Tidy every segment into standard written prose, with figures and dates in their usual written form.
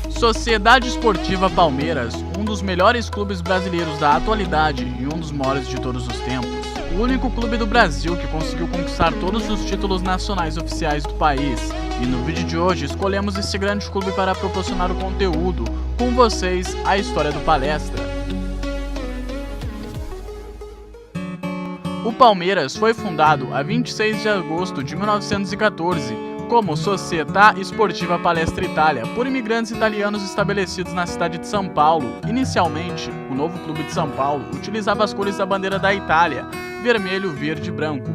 Sociedade Esportiva Palmeiras, um dos melhores clubes brasileiros da atualidade e um dos maiores de todos os tempos. O único clube do Brasil que conseguiu conquistar todos os títulos nacionais oficiais do país. E no vídeo de hoje escolhemos esse grande clube para proporcionar o conteúdo. Com vocês, a história do Palestra. O Palmeiras foi fundado a 26 de agosto de 1914 como Società Sportiva Palestra Itália, por imigrantes italianos estabelecidos na cidade de São Paulo. Inicialmente, o novo clube de São Paulo utilizava as cores da bandeira da Itália, vermelho, verde e branco.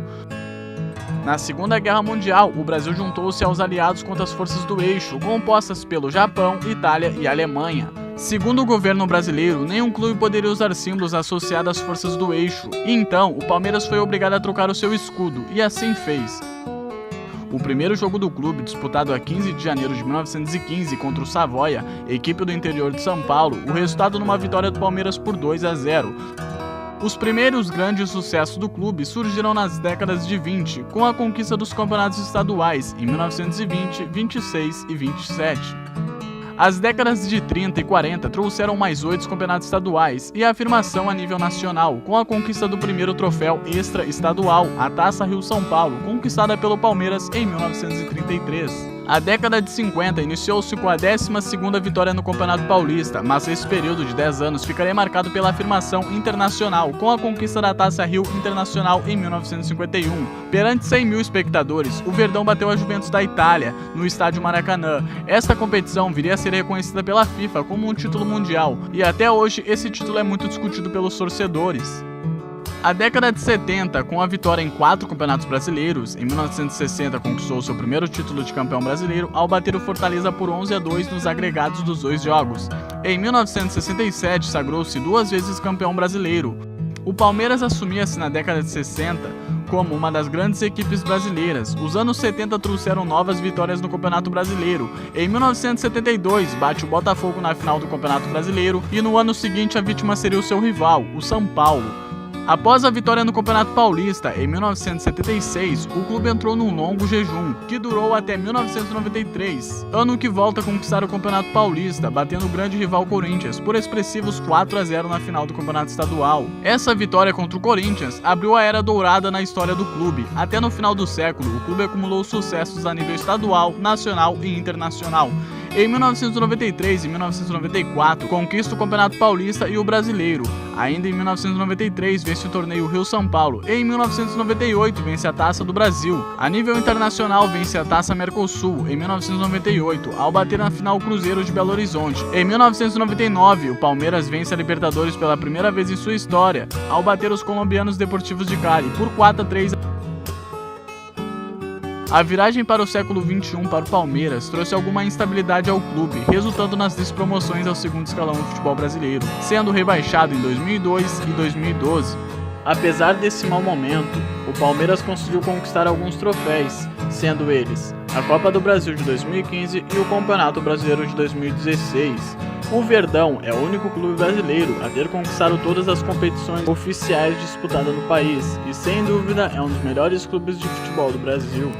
Na Segunda Guerra Mundial, o Brasil juntou-se aos aliados contra as forças do eixo, compostas pelo Japão, Itália e Alemanha. Segundo o governo brasileiro, nenhum clube poderia usar símbolos associados às forças do eixo, e então o Palmeiras foi obrigado a trocar o seu escudo, e assim fez. O primeiro jogo do clube, disputado a 15 de janeiro de 1915 contra o Savoia, equipe do interior de São Paulo, o resultado numa vitória do Palmeiras por 2-0. Os primeiros grandes sucessos do clube surgiram nas décadas de 20, com a conquista dos campeonatos estaduais em 1920, 26 e 27. As décadas de 30 e 40 trouxeram mais 8 campeonatos estaduais e a afirmação a nível nacional, com a conquista do primeiro troféu extra-estadual, a Taça Rio-São Paulo, conquistada pelo Palmeiras em 1933. A década de 50 iniciou-se com a 12ª vitória no Campeonato Paulista, mas esse período de 10 anos ficaria marcado pela afirmação internacional, com a conquista da Taça Rio Internacional em 1951. Perante 100 mil espectadores, o Verdão bateu a Juventus da Itália, no estádio Maracanã. Esta competição viria a ser reconhecida pela FIFA como um título mundial, e até hoje esse título é muito discutido pelos torcedores. A década de 70, com a vitória em 4 campeonatos brasileiros, em 1960 conquistou seu primeiro título de campeão brasileiro ao bater o Fortaleza por 11-2 nos agregados dos 2 jogos. Em 1967 sagrou-se 2 vezes campeão brasileiro. O Palmeiras assumia-se na década de 60 como uma das grandes equipes brasileiras. Os anos 70 trouxeram novas vitórias no Campeonato Brasileiro. Em 1972 bate o Botafogo na final do Campeonato Brasileiro e no ano seguinte a vítima seria o seu rival, o São Paulo. Após a vitória no Campeonato Paulista, em 1976, o clube entrou num longo jejum, que durou até 1993, ano que volta a conquistar o Campeonato Paulista, batendo o grande rival Corinthians por expressivos 4-0 na final do Campeonato Estadual. Essa vitória contra o Corinthians abriu a era dourada na história do clube. Até no final do século, o clube acumulou sucessos a nível estadual, nacional e internacional. Em 1993 e 1994, conquista o Campeonato Paulista e o Brasileiro. Ainda em 1993, vence o torneio Rio-São Paulo. Em 1998, vence a Taça do Brasil. A nível internacional, vence a Taça Mercosul em 1998, ao bater na final o Cruzeiro de Belo Horizonte. Em 1999, o Palmeiras vence a Libertadores pela primeira vez em sua história, ao bater os colombianos Deportivos de Cali por 4-3. A viragem para o século XXI para o Palmeiras trouxe alguma instabilidade ao clube, resultando nas despromoções ao segundo escalão do futebol brasileiro, sendo rebaixado em 2002 e 2012. Apesar desse mau momento, o Palmeiras conseguiu conquistar alguns troféus, sendo eles a Copa do Brasil de 2015 e o Campeonato Brasileiro de 2016. O Verdão é o único clube brasileiro a ter conquistado todas as competições oficiais disputadas no país e, sem dúvida, é um dos melhores clubes de futebol do Brasil.